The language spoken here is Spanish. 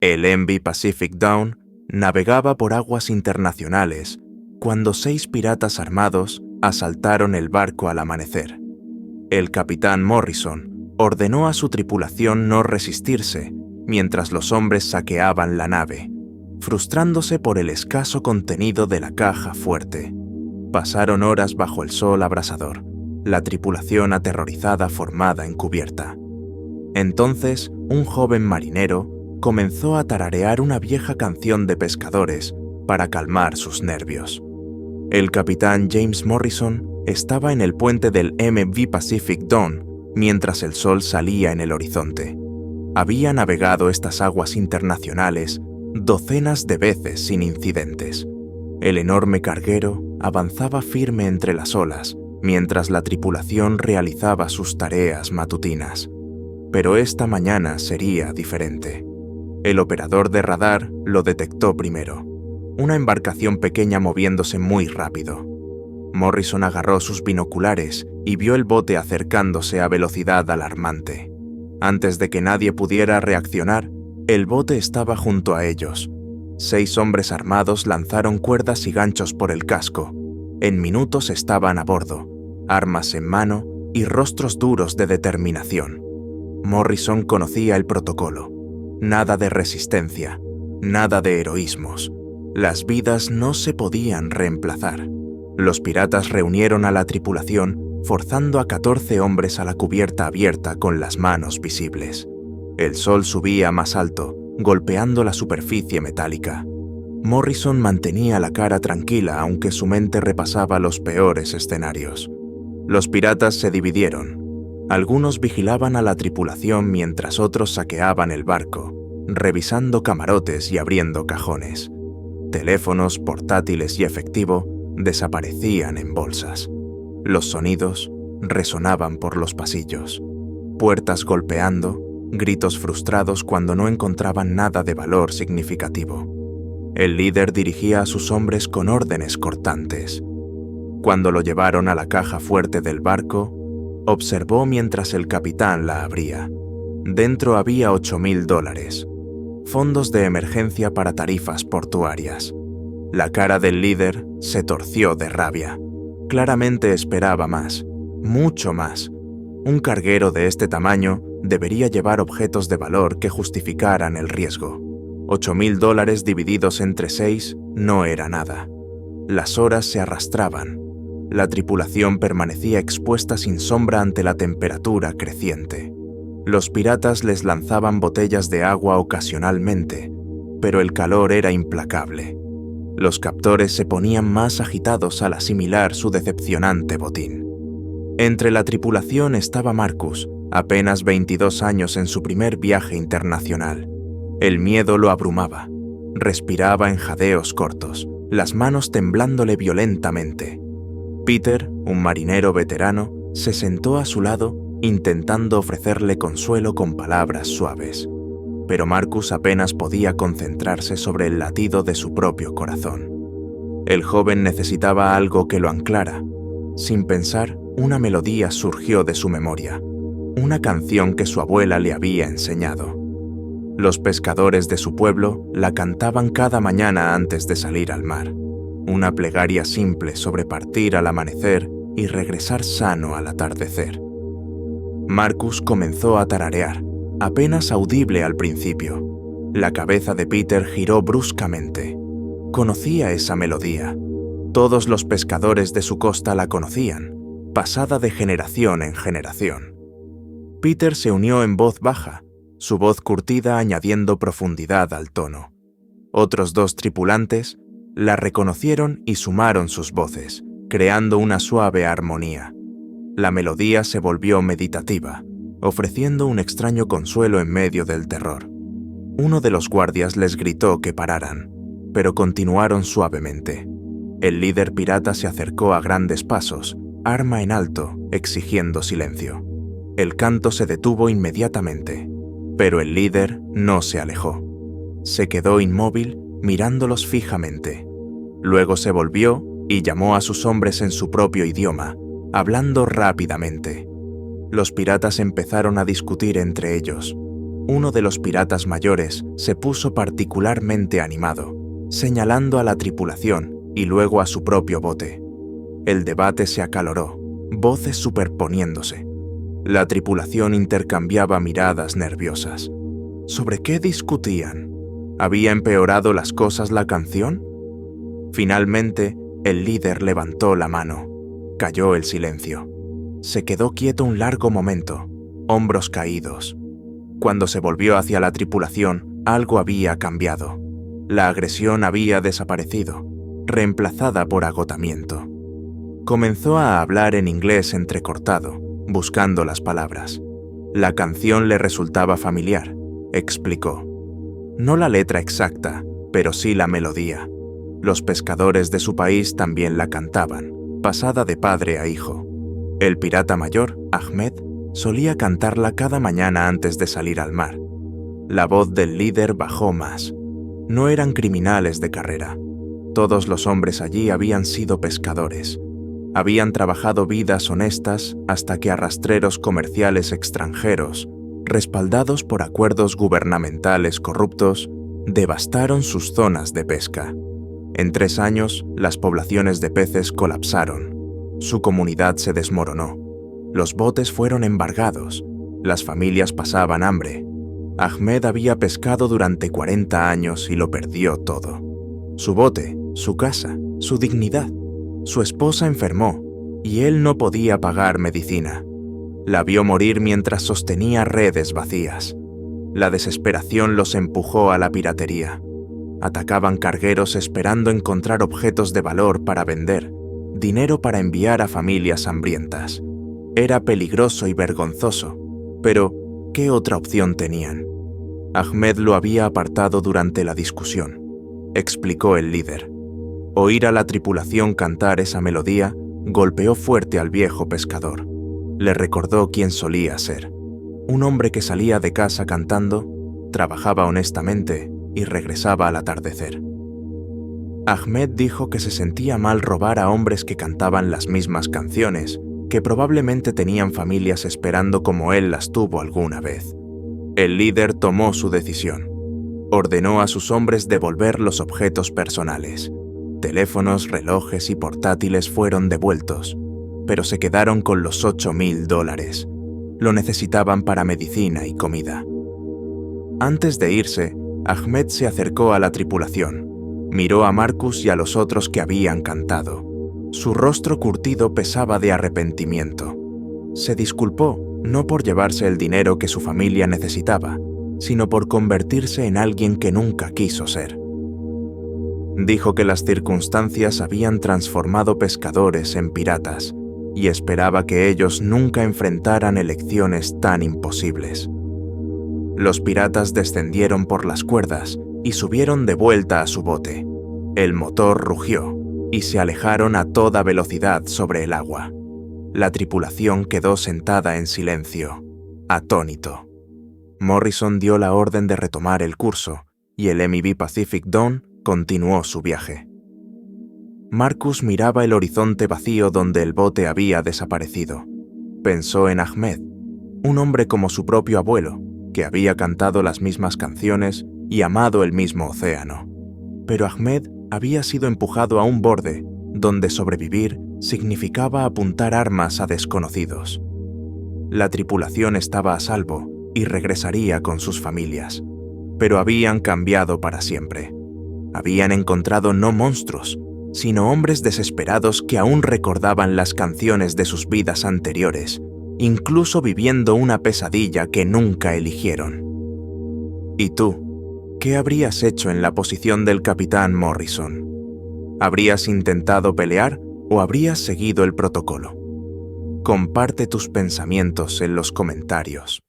El MV Pacific Dawn navegaba por aguas internacionales cuando 6 piratas armados asaltaron el barco al amanecer. El capitán Morrison ordenó a su tripulación no resistirse mientras los hombres saqueaban la nave, frustrándose por el escaso contenido de la caja fuerte. Pasaron horas bajo el sol abrasador, la tripulación aterrorizada formada en cubierta. Entonces, un joven marinero comenzó a tararear una vieja canción de pescadores para calmar sus nervios. El capitán James Morrison estaba en el puente del MV Pacific Dawn mientras el sol salía en el horizonte. Había navegado estas aguas internacionales docenas de veces sin incidentes. El enorme carguero avanzaba firme entre las olas mientras la tripulación realizaba sus tareas matutinas. Pero esta mañana sería diferente. El operador de radar lo detectó primero, una embarcación pequeña moviéndose muy rápido. Morrison agarró sus binoculares y vio el bote acercándose a velocidad alarmante. Antes de que nadie pudiera reaccionar, el bote estaba junto a ellos. 6 hombres armados lanzaron cuerdas y ganchos por el casco. En minutos estaban a bordo, armas en mano y rostros duros de determinación. Morrison conocía el protocolo. Nada de resistencia, nada de heroísmos. Las vidas no se podían reemplazar. Los piratas reunieron a la tripulación, forzando a 14 hombres a la cubierta abierta con las manos visibles. El sol subía más alto, golpeando la superficie metálica. Morrison mantenía la cara tranquila aunque su mente repasaba los peores escenarios. Los piratas se dividieron. Algunos vigilaban a la tripulación mientras otros saqueaban el barco, revisando camarotes y abriendo cajones. Teléfonos, portátiles y efectivo desaparecían en bolsas. Los sonidos resonaban por los pasillos. Puertas golpeando, gritos frustrados cuando no encontraban nada de valor significativo. El líder dirigía a sus hombres con órdenes cortantes. Cuando lo llevaron a la caja fuerte del barco, observó mientras el capitán la abría. Dentro había $8,000, fondos de emergencia para tarifas portuarias. La cara del líder se torció de rabia. Claramente esperaba más, mucho más. Un carguero de este tamaño debería llevar objetos de valor que justificaran el riesgo. $8,000 divididos entre 6 no era nada. Las horas se arrastraban. La tripulación permanecía expuesta sin sombra ante la temperatura creciente. Los piratas les lanzaban botellas de agua ocasionalmente, pero el calor era implacable. Los captores se ponían más agitados al asimilar su decepcionante botín. Entre la tripulación estaba Marcus, apenas 22 años en su primer viaje internacional. El miedo lo abrumaba. Respiraba en jadeos cortos, las manos temblándole violentamente. Peter, un marinero veterano, se sentó a su lado intentando ofrecerle consuelo con palabras suaves. Pero Marcus apenas podía concentrarse sobre el latido de su propio corazón. El joven necesitaba algo que lo anclara. Sin pensar, una melodía surgió de su memoria, una canción que su abuela le había enseñado. Los pescadores de su pueblo la cantaban cada mañana antes de salir al mar, una plegaria simple sobre partir al amanecer y regresar sano al atardecer. Marcus comenzó a tararear, apenas audible al principio. La cabeza de Peter giró bruscamente. Conocía esa melodía. Todos los pescadores de su costa la conocían, pasada de generación en generación. Peter se unió en voz baja, su voz curtida añadiendo profundidad al tono. Otros 2 tripulantes la reconocieron y sumaron sus voces, creando una suave armonía. La melodía se volvió meditativa, ofreciendo un extraño consuelo en medio del terror. Uno de los guardias les gritó que pararan, pero continuaron suavemente. El líder pirata se acercó a grandes pasos, arma en alto, exigiendo silencio. El canto se detuvo inmediatamente, pero el líder no se alejó. Se quedó inmóvil, mirándolos fijamente. Luego se volvió y llamó a sus hombres en su propio idioma, hablando rápidamente. Los piratas empezaron a discutir entre ellos. Uno de los piratas mayores se puso particularmente animado, señalando a la tripulación y luego a su propio bote. El debate se acaloró, voces superponiéndose. La tripulación intercambiaba miradas nerviosas. ¿Sobre qué discutían? ¿Había empeorado las cosas la canción? Finalmente, el líder levantó la mano. Cayó el silencio. Se quedó quieto un largo momento, hombros caídos. Cuando se volvió hacia la tripulación, algo había cambiado. La agresión había desaparecido, reemplazada por agotamiento. Comenzó a hablar en inglés entrecortado, buscando las palabras. La canción le resultaba familiar, explicó. No la letra exacta, pero sí la melodía. Los pescadores de su país también la cantaban, pasada de padre a hijo. El pirata mayor, Ahmed, solía cantarla cada mañana antes de salir al mar. La voz del líder bajó más. No eran criminales de carrera. Todos los hombres allí habían sido pescadores. Habían trabajado vidas honestas hasta que arrastreros comerciales extranjeros, respaldados por acuerdos gubernamentales corruptos, devastaron sus zonas de pesca. En 3 años, las poblaciones de peces colapsaron. Su comunidad se desmoronó. Los botes fueron embargados. Las familias pasaban hambre. Ahmed había pescado durante 40 años y lo perdió todo. Su bote, su casa, su dignidad. Su esposa enfermó y él no podía pagar medicina. La vio morir mientras sostenía redes vacías. La desesperación los empujó a la piratería. Atacaban cargueros esperando encontrar objetos de valor para vender, dinero para enviar a familias hambrientas. Era peligroso y vergonzoso, pero ¿qué otra opción tenían? Ahmed lo había apartado durante la discusión, explicó el líder. Oír a la tripulación cantar esa melodía golpeó fuerte al viejo pescador. Le recordó quién solía ser. Un hombre que salía de casa cantando, trabajaba honestamente y regresaba al atardecer. Ahmed dijo que se sentía mal robar a hombres que cantaban las mismas canciones, que probablemente tenían familias esperando como él las tuvo alguna vez. El líder tomó su decisión. Ordenó a sus hombres devolver los objetos personales. Teléfonos, relojes y portátiles fueron devueltos, pero se quedaron con los $8,000. Lo necesitaban para medicina y comida. Antes de irse, Ahmed se acercó a la tripulación. Miró a Marcus y a los otros que habían cantado. Su rostro curtido pesaba de arrepentimiento. Se disculpó, no por llevarse el dinero que su familia necesitaba, sino por convertirse en alguien que nunca quiso ser. Dijo que las circunstancias habían transformado pescadores en piratas y esperaba que ellos nunca enfrentaran elecciones tan imposibles. Los piratas descendieron por las cuerdas y subieron de vuelta a su bote. El motor rugió y se alejaron a toda velocidad sobre el agua. La tripulación quedó sentada en silencio, atónito. Morrison dio la orden de retomar el curso y el MV Pacific Dawn continuó su viaje. Marcus miraba el horizonte vacío donde el bote había desaparecido. Pensó en Ahmed, un hombre como su propio abuelo, que había cantado las mismas canciones y amado el mismo océano. Pero Ahmed había sido empujado a un borde donde sobrevivir significaba apuntar armas a desconocidos. La tripulación estaba a salvo y regresaría con sus familias, pero habían cambiado para siempre. Habían encontrado no monstruos, sino hombres desesperados que aún recordaban las canciones de sus vidas anteriores, incluso viviendo una pesadilla que nunca eligieron. ¿Y tú? ¿Qué habrías hecho en la posición del capitán Morrison? ¿Habrías intentado pelear o habrías seguido el protocolo? Comparte tus pensamientos en los comentarios.